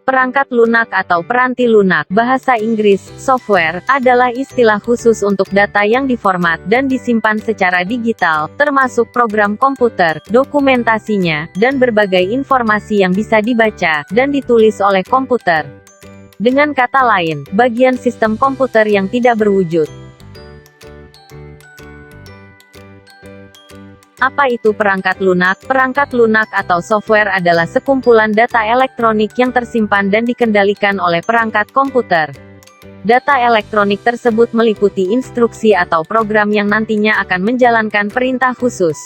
Perangkat lunak atau peranti lunak, bahasa Inggris, software, adalah istilah khusus untuk data yang diformat dan disimpan secara digital, termasuk program komputer, dokumentasinya, dan berbagai informasi yang bisa dibaca dan ditulis oleh komputer. Dengan kata lain, bagian sistem komputer yang tidak berwujud. Apa itu perangkat lunak? Perangkat lunak atau software adalah sekumpulan data elektronik yang tersimpan dan dikendalikan oleh perangkat komputer. Data elektronik tersebut meliputi instruksi atau program yang nantinya akan menjalankan perintah khusus.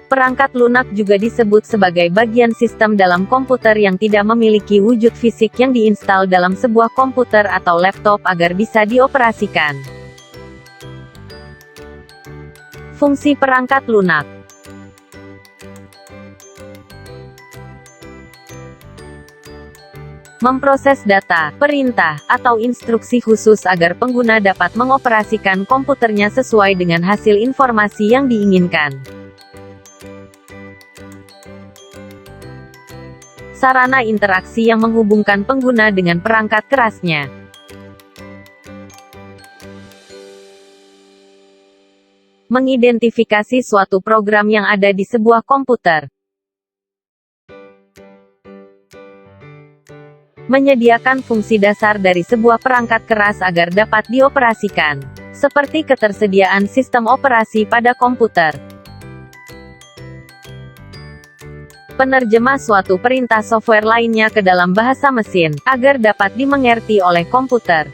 Perangkat lunak juga disebut sebagai bagian sistem dalam komputer yang tidak memiliki wujud fisik yang diinstal dalam sebuah komputer atau laptop agar bisa dioperasikan. Fungsi perangkat lunak. Memproses data, perintah, atau instruksi khusus agar pengguna dapat mengoperasikan komputernya sesuai dengan hasil informasi yang diinginkan. Sarana interaksi yang menghubungkan pengguna dengan perangkat kerasnya. Mengidentifikasi suatu program yang ada di sebuah komputer. Menyediakan fungsi dasar dari sebuah perangkat keras agar dapat dioperasikan, seperti ketersediaan sistem operasi pada komputer. Penerjemah suatu perintah software lainnya ke dalam bahasa mesin, agar dapat dimengerti oleh komputer.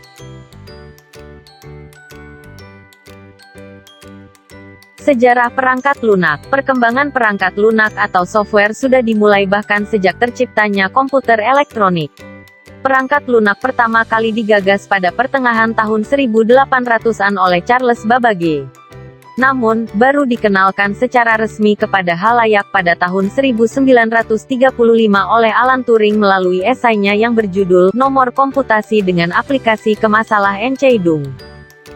Sejarah perangkat lunak. Perkembangan perangkat lunak atau software sudah dimulai bahkan sejak terciptanya komputer elektronik. Perangkat lunak pertama kali digagas pada pertengahan tahun 1800-an oleh Charles Babbage. Namun, baru dikenalkan secara resmi kepada halayak pada tahun 1935 oleh Alan Turing melalui esainya yang berjudul Nomor Komputasi dengan Aplikasi ke Masalah Encoding.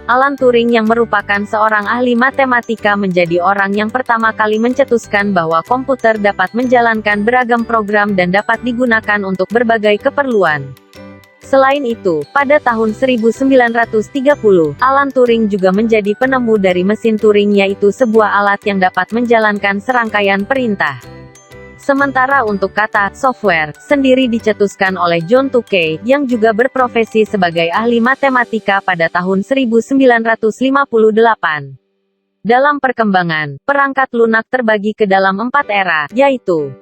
Alan Turing yang merupakan seorang ahli matematika menjadi orang yang pertama kali mencetuskan bahwa komputer dapat menjalankan beragam program dan dapat digunakan untuk berbagai keperluan. Selain itu, pada tahun 1930, Alan Turing juga menjadi penemu dari mesin Turing, yaitu sebuah alat yang dapat menjalankan serangkaian perintah. Sementara untuk kata software sendiri dicetuskan oleh John Tukey, yang juga berprofesi sebagai ahli matematika pada tahun 1958. Dalam perkembangan, perangkat lunak terbagi ke dalam 4 era, yaitu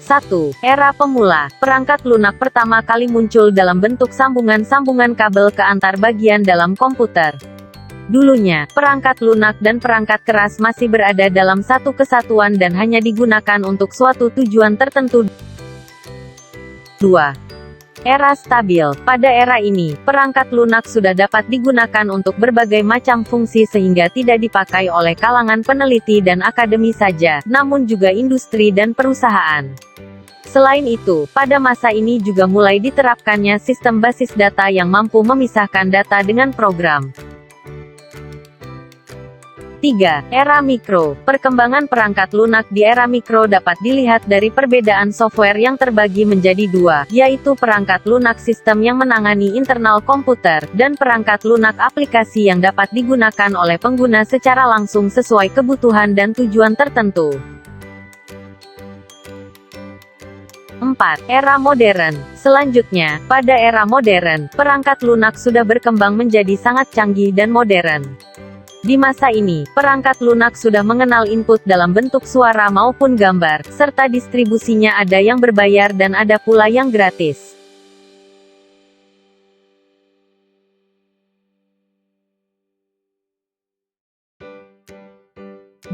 1. Era pemula. Perangkat lunak pertama kali muncul dalam bentuk sambungan-sambungan kabel ke antar bagian dalam komputer. Dulunya, perangkat lunak dan perangkat keras masih berada dalam satu kesatuan dan hanya digunakan untuk suatu tujuan tertentu. 2. Era stabil. Pada era ini, perangkat lunak sudah dapat digunakan untuk berbagai macam fungsi sehingga tidak dipakai oleh kalangan peneliti dan akademi saja, namun juga industri dan perusahaan. Selain itu, pada masa ini juga mulai diterapkannya sistem basis data yang mampu memisahkan data dengan program. 3. Era mikro. Perkembangan perangkat lunak di era mikro dapat dilihat dari perbedaan software yang terbagi menjadi 2, yaitu perangkat lunak sistem yang menangani internal komputer, dan perangkat lunak aplikasi yang dapat digunakan oleh pengguna secara langsung sesuai kebutuhan dan tujuan tertentu. 4. Era modern. Selanjutnya, pada era modern, perangkat lunak sudah berkembang menjadi sangat canggih dan modern. Di masa ini, perangkat lunak sudah mengenal input dalam bentuk suara maupun gambar, serta distribusinya ada yang berbayar dan ada pula yang gratis.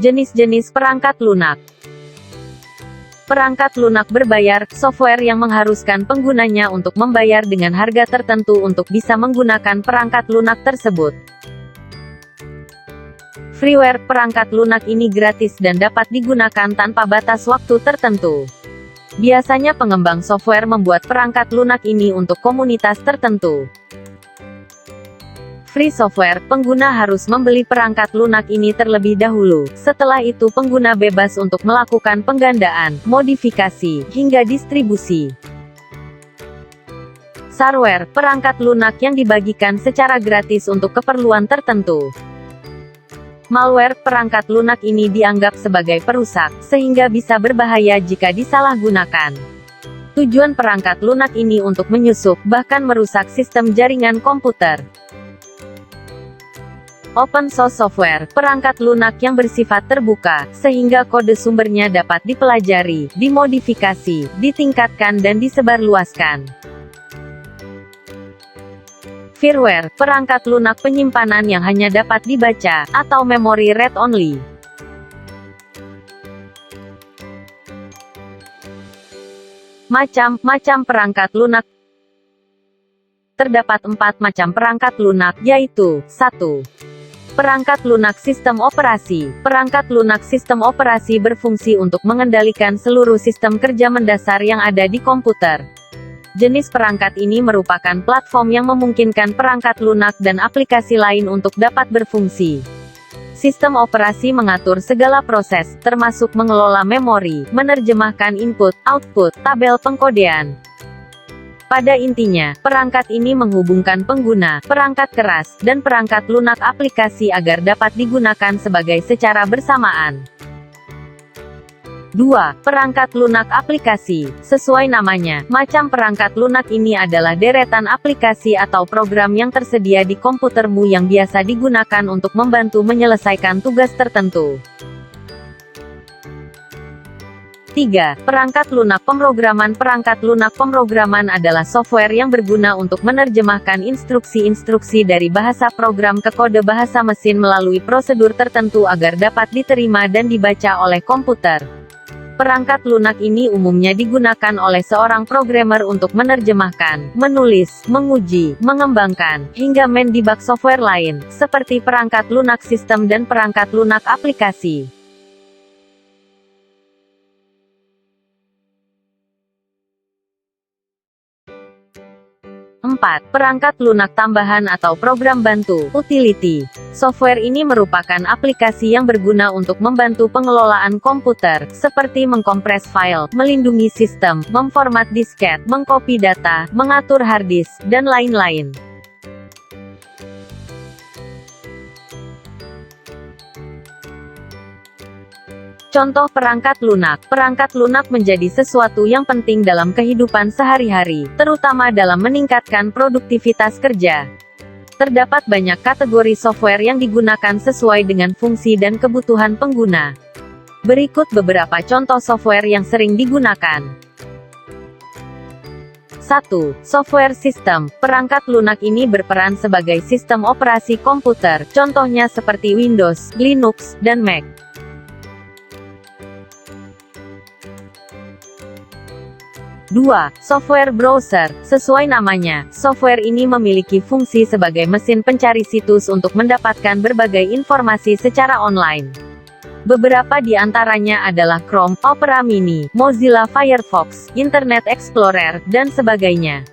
Jenis-jenis perangkat lunak. Perangkat lunak berbayar, software yang mengharuskan penggunanya untuk membayar dengan harga tertentu untuk bisa menggunakan perangkat lunak tersebut. Freeware, perangkat lunak ini gratis dan dapat digunakan tanpa batas waktu tertentu. Biasanya pengembang software membuat perangkat lunak ini untuk komunitas tertentu. Free software, pengguna harus membeli perangkat lunak ini terlebih dahulu. Setelah itu pengguna bebas untuk melakukan penggandaan, modifikasi, hingga distribusi. Shareware, perangkat lunak yang dibagikan secara gratis untuk keperluan tertentu. Malware, perangkat lunak ini dianggap sebagai perusak, sehingga bisa berbahaya jika disalahgunakan. Tujuan perangkat lunak ini untuk menyusup, bahkan merusak sistem jaringan komputer. Open source software, perangkat lunak yang bersifat terbuka, sehingga kode sumbernya dapat dipelajari, dimodifikasi, ditingkatkan dan disebarluaskan. Firmware, perangkat lunak penyimpanan yang hanya dapat dibaca, atau memori read-only. Macam perangkat lunak. Terdapat 4 macam perangkat lunak, yaitu 1. Perangkat lunak sistem operasi. Perangkat lunak sistem operasi berfungsi untuk mengendalikan seluruh sistem kerja mendasar yang ada di komputer. Jenis perangkat ini merupakan platform yang memungkinkan perangkat lunak dan aplikasi lain untuk dapat berfungsi. Sistem operasi mengatur segala proses, termasuk mengelola memori, menerjemahkan input, output, tabel pengkodean. Pada intinya, perangkat ini menghubungkan pengguna, perangkat keras, dan perangkat lunak aplikasi agar dapat digunakan secara bersamaan. 2. Perangkat lunak aplikasi. Sesuai namanya, macam perangkat lunak ini adalah deretan aplikasi atau program yang tersedia di komputermu yang biasa digunakan untuk membantu menyelesaikan tugas tertentu. 3. Perangkat lunak pemrograman. Perangkat lunak pemrograman adalah software yang berguna untuk menerjemahkan instruksi-instruksi dari bahasa program ke kode bahasa mesin melalui prosedur tertentu agar dapat diterima dan dibaca oleh komputer. Perangkat lunak ini umumnya digunakan oleh seorang programmer untuk menerjemahkan, menulis, menguji, mengembangkan, hingga mendebug software lain, seperti perangkat lunak sistem dan perangkat lunak aplikasi. 4. Perangkat lunak tambahan atau program bantu, utility. Software ini merupakan aplikasi yang berguna untuk membantu pengelolaan komputer, seperti mengkompres file, melindungi sistem, memformat disket, mengcopy data, mengatur hard disk, dan lain-lain. Contoh perangkat lunak. Perangkat lunak menjadi sesuatu yang penting dalam kehidupan sehari-hari, terutama dalam meningkatkan produktivitas kerja. Terdapat banyak kategori software yang digunakan sesuai dengan fungsi dan kebutuhan pengguna. Berikut beberapa contoh software yang sering digunakan. 1. Software system. Perangkat lunak ini berperan sebagai sistem operasi komputer, contohnya seperti Windows, Linux, dan Mac. 2. Software browser. Sesuai namanya, software ini memiliki fungsi sebagai mesin pencari situs untuk mendapatkan berbagai informasi secara online. Beberapa di antaranya adalah Chrome, Opera Mini, Mozilla Firefox, Internet Explorer, dan sebagainya.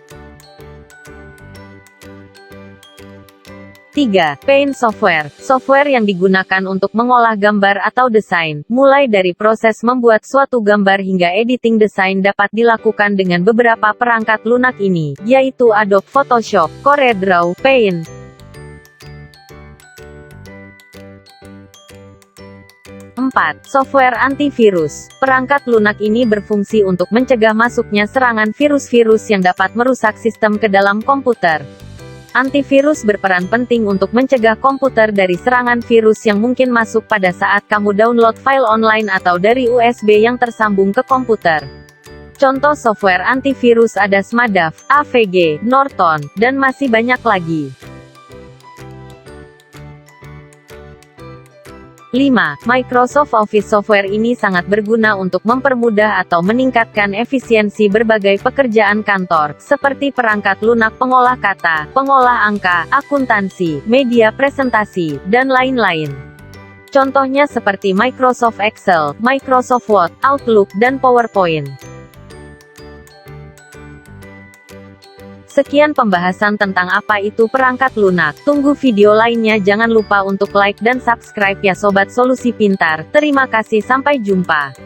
3. Paint software. Software yang digunakan untuk mengolah gambar atau desain, mulai dari proses membuat suatu gambar hingga editing desain dapat dilakukan dengan beberapa perangkat lunak ini, yaitu Adobe Photoshop, CorelDRAW, Paint. 4. Software antivirus. Perangkat lunak ini berfungsi untuk mencegah masuknya serangan virus-virus yang dapat merusak sistem ke dalam komputer. Antivirus berperan penting untuk mencegah komputer dari serangan virus yang mungkin masuk pada saat kamu download file online atau dari USB yang tersambung ke komputer. Contoh software antivirus ada Smadaf, AVG, Norton, dan masih banyak lagi. 5. Microsoft Office. Software ini sangat berguna untuk mempermudah atau meningkatkan efisiensi berbagai pekerjaan kantor, seperti perangkat lunak pengolah kata, pengolah angka, akuntansi, media presentasi, dan lain-lain. Contohnya seperti Microsoft Excel, Microsoft Word, Outlook, dan PowerPoint. Sekian pembahasan tentang apa itu perangkat lunak. Tunggu video lainnya, jangan lupa untuk like dan subscribe ya Sobat Solusi Pintar. Terima kasih, sampai jumpa.